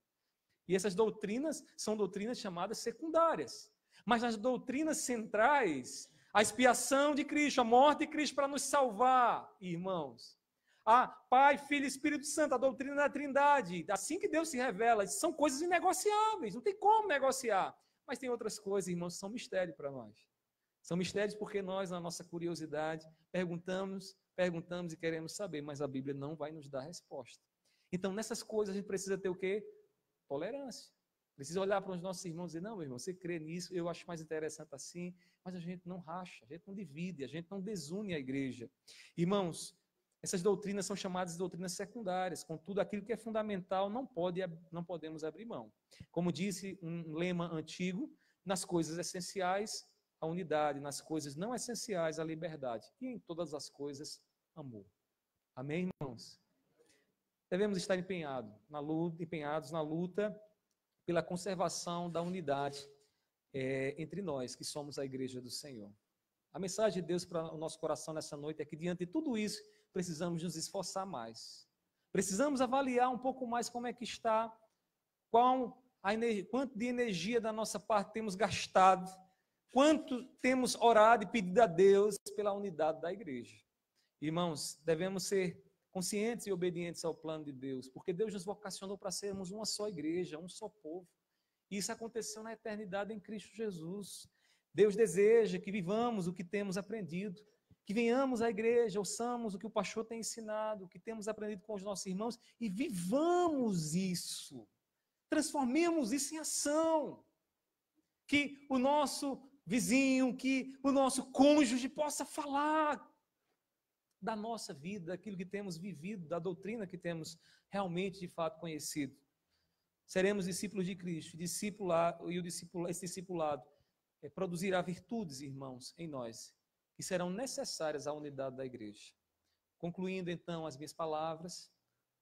E essas doutrinas são doutrinas chamadas secundárias. Mas as doutrinas centrais, a expiação de Cristo, a morte de Cristo para nos salvar, irmãos. A Pai, Filho e Espírito Santo, a doutrina da Trindade, assim que Deus se revela, são coisas inegociáveis, não tem como negociar. Mas tem outras coisas, irmãos, que são mistério para nós. São mistérios porque nós, na nossa curiosidade, perguntamos e queremos saber, mas a Bíblia não vai nos dar resposta. Então, nessas coisas, a gente precisa ter o quê? Tolerância. Precisa olhar para os nossos irmãos e dizer, não, meu irmão, você crê nisso, eu acho mais interessante assim, mas a gente não racha, a gente não divide, a gente não desune a igreja. Irmãos, essas doutrinas são chamadas de doutrinas secundárias, contudo, aquilo que é fundamental não podemos abrir mão. Como disse um lema antigo, nas coisas essenciais, a unidade, nas coisas não essenciais, a liberdade, e em todas as coisas, amor. Amém, irmãos? devemos estar empenhados na luta pela conservação da unidade entre nós, que somos a igreja do Senhor. A mensagem de Deus para o nosso coração nessa noite é que, diante de tudo isso, precisamos nos esforçar mais. Precisamos avaliar um pouco mais como é que está, quanto de energia da nossa parte temos gastado, quanto temos orado e pedido a Deus pela unidade da igreja. Irmãos, devemos ser conscientes e obedientes ao plano de Deus, porque Deus nos vocacionou para sermos uma só igreja, um só povo. E isso aconteceu na eternidade em Cristo Jesus. Deus deseja que vivamos o que temos aprendido, que venhamos à igreja, ouçamos o que o pastor tem ensinado, o que temos aprendido com os nossos irmãos e vivamos isso. Transformemos isso em ação. Que o nosso vizinho, que o nosso cônjuge possa falar da nossa vida, daquilo que temos vivido, da doutrina que temos realmente, de fato, conhecido. Seremos discípulos de Cristo, e esse discipulado produzirá virtudes, irmãos, em nós, que serão necessárias à unidade da igreja. Concluindo, então, as minhas palavras,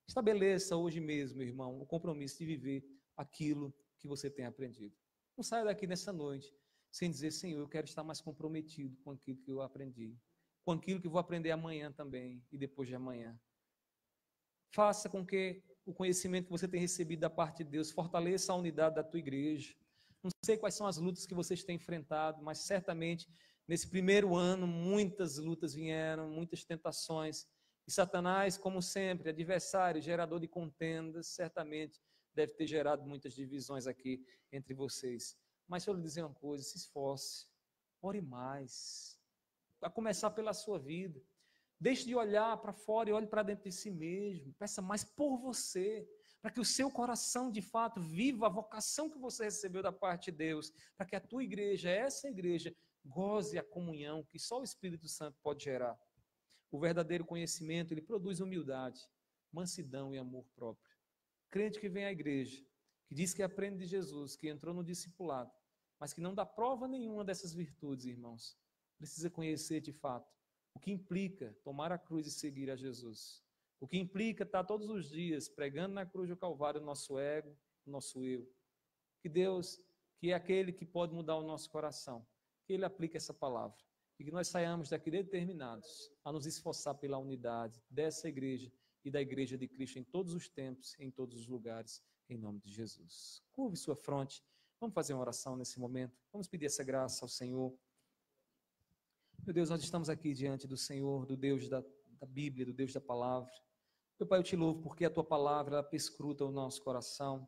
estabeleça hoje mesmo, irmão, o compromisso de viver aquilo que você tem aprendido. Não saia daqui nessa noite sem dizer, Senhor, eu quero estar mais comprometido com aquilo que eu aprendi, com aquilo que vou aprender amanhã também e depois de amanhã. Faça com que o conhecimento que você tem recebido da parte de Deus fortaleça a unidade da tua igreja. Não sei quais são as lutas que vocês têm enfrentado, mas certamente nesse primeiro ano muitas lutas vieram, muitas tentações. E Satanás, como sempre, adversário, gerador de contendas, certamente deve ter gerado muitas divisões aqui entre vocês. Mas se eu lhe dizer uma coisa, se esforce, ore mais, a começar pela sua vida. Deixe de olhar para fora e olhe para dentro de si mesmo. Peça mais por você, para que o seu coração, de fato, viva a vocação que você recebeu da parte de Deus, para que a tua igreja, essa igreja, goze a comunhão que só o Espírito Santo pode gerar. O verdadeiro conhecimento, ele produz humildade, mansidão e amor próprio. Crente que vem à igreja, que diz que aprende de Jesus, que entrou no discipulado, mas que não dá prova nenhuma dessas virtudes, irmãos, precisa conhecer de fato o que implica tomar a cruz e seguir a Jesus. O que implica estar todos os dias pregando na cruz do Calvário o nosso ego, o nosso eu. Que Deus, que é aquele que pode mudar o nosso coração, que Ele aplique essa palavra. E que nós saiamos daqui determinados a nos esforçar pela unidade dessa igreja e da igreja de Cristo em todos os tempos, em todos os lugares, em nome de Jesus. Curve sua fronte. Vamos fazer uma oração nesse momento. Vamos pedir essa graça ao Senhor. Meu Deus, nós estamos aqui diante do Senhor, do Deus da Bíblia, do Deus da palavra. Meu Pai, eu te louvo porque a tua palavra, ela perscruta o nosso coração.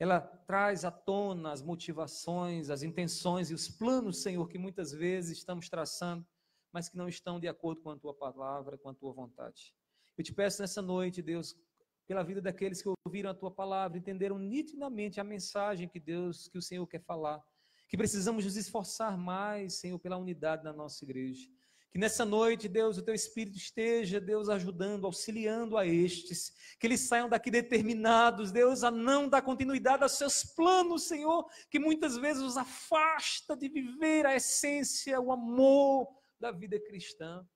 Ela traz à tona as motivações, as intenções e os planos, Senhor, que muitas vezes estamos traçando, mas que não estão de acordo com a tua palavra, com a tua vontade. Eu te peço nessa noite, Deus, pela vida daqueles que ouviram a tua palavra, entenderam nitidamente a mensagem que o Senhor quer falar, que precisamos nos esforçar mais, Senhor, pela unidade da nossa igreja. Que nessa noite, Deus, o teu Espírito esteja, Deus, ajudando, auxiliando a estes, que eles saiam daqui determinados, Deus, a não dar continuidade aos seus planos, Senhor, que muitas vezes os afasta de viver a essência, o amor da vida cristã.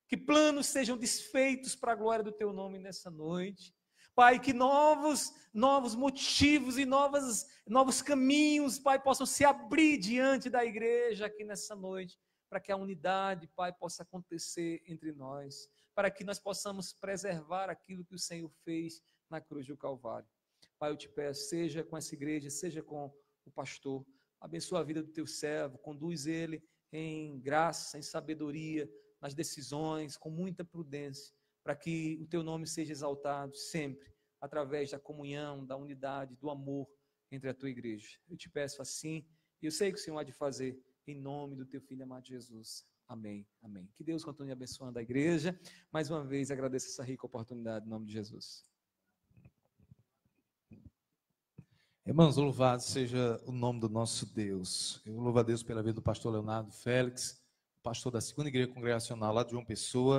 Que planos sejam desfeitos para a glória do teu nome nessa noite. Pai, que novos motivos e novos caminhos, Pai, possam se abrir diante da igreja aqui nessa noite, para que a unidade, Pai, possa acontecer entre nós, para que nós possamos preservar aquilo que o Senhor fez na cruz do Calvário. Pai, eu te peço, seja com essa igreja, seja com o pastor, abençoa a vida do teu servo, conduz ele em graça, em sabedoria, nas decisões, com muita prudência, para que o teu nome seja exaltado sempre, através da comunhão, da unidade, do amor entre a tua igreja. Eu te peço assim, e eu sei que o Senhor há de fazer, em nome do teu Filho amado Jesus. Amém, amém. Que Deus continue abençoando a igreja. Mais uma vez, agradeço essa rica oportunidade, em nome de Jesus. Irmãos, louvado seja o nome do nosso Deus. Eu louvo a Deus pela vida do pastor Leonardo Félix, pastor da Segunda Igreja Congregacional lá de João Pessoa.